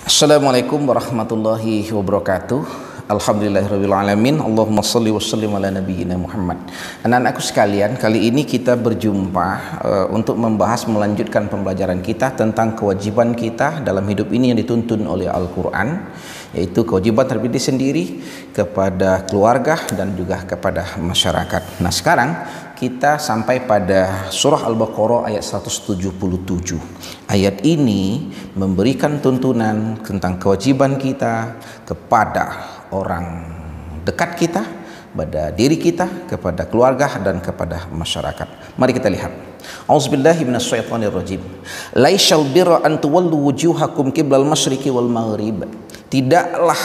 Assalamualaikum warahmatullahi wabarakatuh. Alhamdulillahirabbil alamin. Allahumma shalli wa sallim ala nabiyyina Muhammad. Anak-anakku sekalian, kali ini kita berjumpa untuk membahas melanjutkan pembelajaran kita tentang kewajiban kita dalam hidup ini yang dituntun oleh Al-Qur'an, yaitu kewajiban terhadap diri sendiri, kepada keluarga dan juga kepada masyarakat. Nah, sekarang kita sampai pada surah Al-Baqarah ayat 177. Ayat ini memberikan tuntunan tentang kewajiban kita kepada orang dekat kita, pada diri kita, kepada keluarga dan kepada masyarakat. Mari kita lihat. Auzubillahi minasyaitonirrajim. Laisal birra an tuwallu wujuhakum qiblal masyriqi wal maghrib. Tidaklah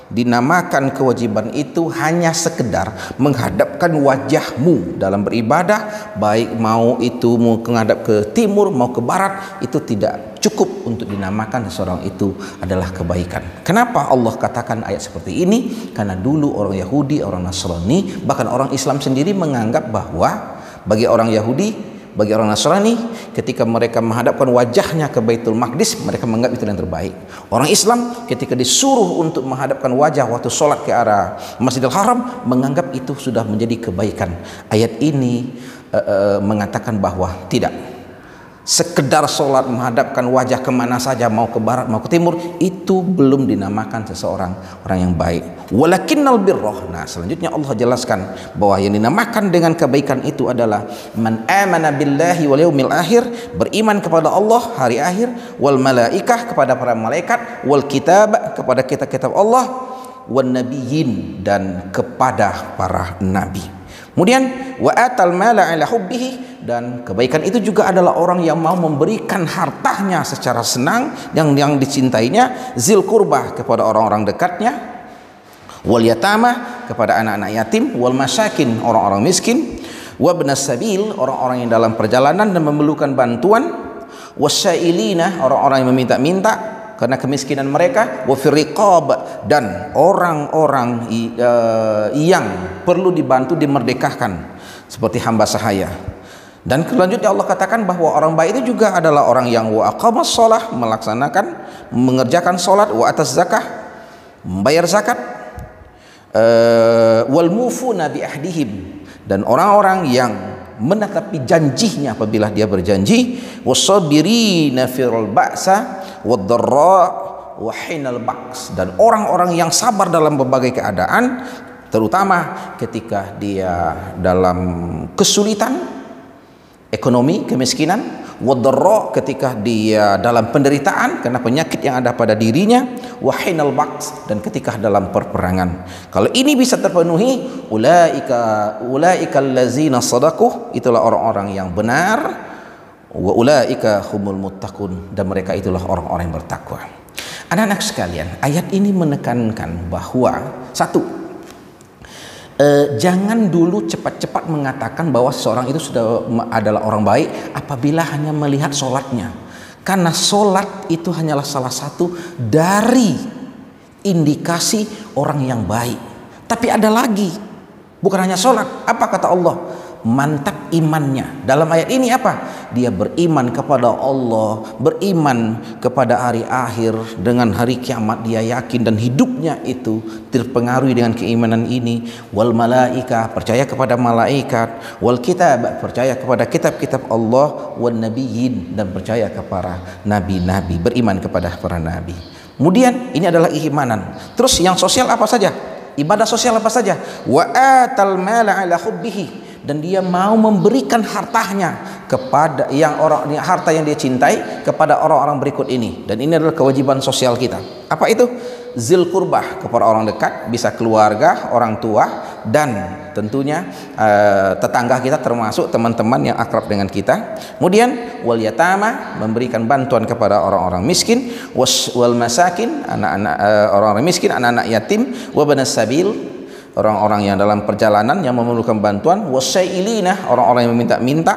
dinamakan kewajiban itu hanya sekedar menghadapkan wajahmu dalam beribadah, baik mau itu mau menghadap ke timur mau ke barat, itu tidak cukup untuk dinamakan seseorang itu adalah kebaikan. Kenapa Allah katakan ayat seperti ini? Karena dulu orang Yahudi, orang Nasrani, bahkan orang Islam sendiri menganggap bahwa bagi orang Yahudi, bagi orang Nasrani, ketika mereka menghadapkan wajahnya ke Baitul Maqdis, mereka menganggap itu yang terbaik. Orang Islam ketika disuruh untuk menghadapkan wajah waktu sholat ke arah Masjidil Haram, menganggap itu sudah menjadi kebaikan. Ayat ini mengatakan bahwa tidak, sekedar sholat menghadapkan wajah kemana saja, mau ke barat mau ke timur, itu belum dinamakan seseorang orang yang baik. Walakinnal birrah. Nah, selanjutnya Allah jelaskan bahwa yang dinamakan dengan kebaikan itu adalah man amana billahi wal yaumil akhir, beriman kepada Allah, hari akhir, wal malaikah, kepada para malaikat, wal kitab, kepada kitab-kitab Allah, wan nabiyyin, dan kepada para nabi. Kemudian wa atal mala ala hubbihi, dan kebaikan itu juga adalah orang yang mau memberikan hartanya secara senang yang dicintainya, zil qurbah, kepada orang-orang dekatnya, wal yatama, kepada anak-anak yatim, wal masyakin, orang-orang miskin, wa ibnas sabil, orang-orang yang dalam perjalanan dan memerlukan bantuan, wasyailina, orang-orang yang meminta-minta karena kemiskinan mereka, wa firriqab, dan orang-orang yang perlu dibantu dimerdekakan seperti hamba sahaya. Dan selanjutnya Allah katakan bahwa orang baik itu juga adalah orang yang wa aqamas shalah, melaksanakan, mengerjakan salat, wa atas zakah, membayar zakat, wal mufuna bi ahdihim, dan orang-orang yang menetapi janjinya apabila dia berjanji, wasabirina fil ba'sa wad-dharra wa hinal ba's, dan orang-orang yang sabar dalam berbagai keadaan, terutama ketika dia dalam kesulitan ekonomi, kemiskinan, wad-dharra, ketika dia dalam penderitaan karena penyakit yang ada pada dirinya, wa hinal ba's, dan ketika dalam perperangan. Kalau ini bisa terpenuhi, ulaika allazina shadaqu, itulah orang-orang yang benar, wa ulaika humul muttaqun, dan mereka itulah orang-orang yang bertakwa. Anak-anak sekalian, ayat ini menekankan bahwa satu, jangan dulu cepat-cepat mengatakan bahwa seseorang itu sudah adalah orang baik apabila hanya melihat sholatnya, karena sholat itu hanyalah salah satu dari indikasi orang yang baik. Tapi ada lagi, bukan hanya sholat. Apa kata Allah? Mantap imannya. Dalam ayat ini apa? Dia beriman kepada Allah, beriman kepada hari akhir, dengan hari kiamat dia yakin, dan hidupnya itu terpengaruhi dengan keimanan ini. Wal malaika, percaya kepada malaikat, wal kitab, percaya kepada kitab-kitab Allah, wan nabiyyin, dan percaya kepada nabi-nabi, beriman kepada para nabi. Kemudian ini adalah keimanan. Terus yang sosial apa saja? Ibadah sosial apa saja? Wa atal mala ala hubbihi, dan dia mau memberikan hartanya kepada harta yang dia cintai kepada orang-orang berikut ini. Dan ini adalah kewajiban sosial kita. Apa itu? Zil qurbah, kepada orang dekat, bisa keluarga, orang tua, dan tentunya tetangga kita, termasuk teman-teman yang akrab dengan kita. Kemudian wal yatama, memberikan bantuan kepada orang-orang miskin, wal masakin, anak-anak orang-orang miskin, anak-anak yatim, wa ibnas sabil, orang-orang yang dalam perjalanan yang memerlukan bantuan, wasyailina, orang-orang yang meminta-minta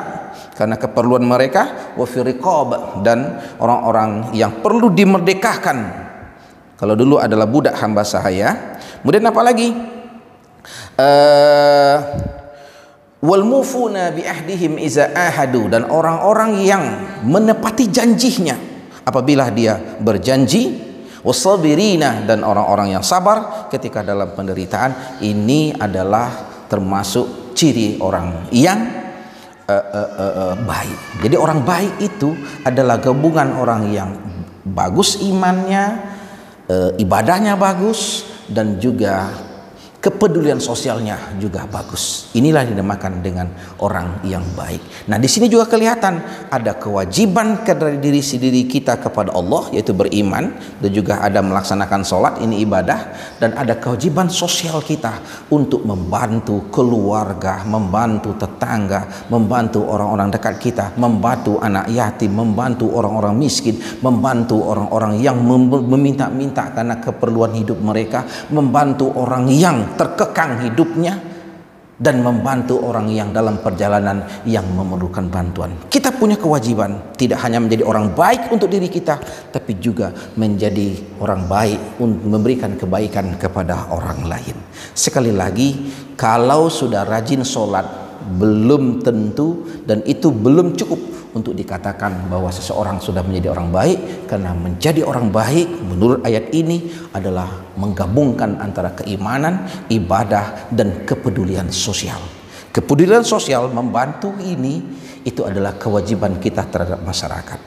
karena keperluan mereka, wa firriqab, dan orang-orang yang perlu dimerdekakan. Kalau dulu adalah budak hamba sahaya. Kemudian apa lagi? Wal mufuna bi ahdihim iza ahadu, dan orang-orang yang menepati janjinya apabila dia berjanji. Wasabirina, dan orang-orang yang sabar ketika dalam penderitaan. Ini adalah termasuk ciri orang yang baik. Jadi orang baik itu adalah gabungan orang yang bagus imannya, ibadahnya bagus, dan juga kepedulian sosialnya juga bagus. Inilah dinamakan dengan orang yang baik. Nah, di sini juga kelihatan ada kewajiban dari diri sendiri kita kepada Allah, yaitu beriman, dan juga ada melaksanakan sholat, ini ibadah, dan ada kewajiban sosial kita untuk membantu keluarga, membantu tetangga, membantu orang-orang dekat kita, membantu anak yatim, membantu orang-orang miskin, membantu orang-orang yang meminta-minta karena keperluan hidup mereka, membantu orang yang terkekang hidupnya, dan membantu orang yang dalam perjalanan yang memerlukan bantuan. Kita punya kewajiban tidak hanya menjadi orang baik untuk diri kita, tapi juga menjadi orang baik untuk memberikan kebaikan kepada orang lain. Sekali lagi, kalau sudah rajin sholat belum tentu, dan itu belum cukup untuk dikatakan bahwa seseorang sudah menjadi orang baik. Karena menjadi orang baik menurut ayat ini adalah menggabungkan antara keimanan, ibadah, dan kepedulian sosial. Kepedulian sosial membantu ini, itu adalah kewajiban kita terhadap masyarakat.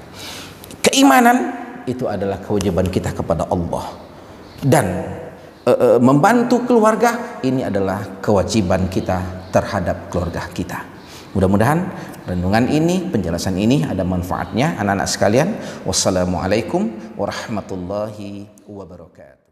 Keimanan itu adalah kewajiban kita kepada Allah, dan membantu keluarga ini adalah kewajiban kita terhadap keluarga kita. Mudah-mudahan renungan ini, penjelasan ini ada manfaatnya anak-anak sekalian. Wassalamualaikum warahmatullahi wabarakatuh.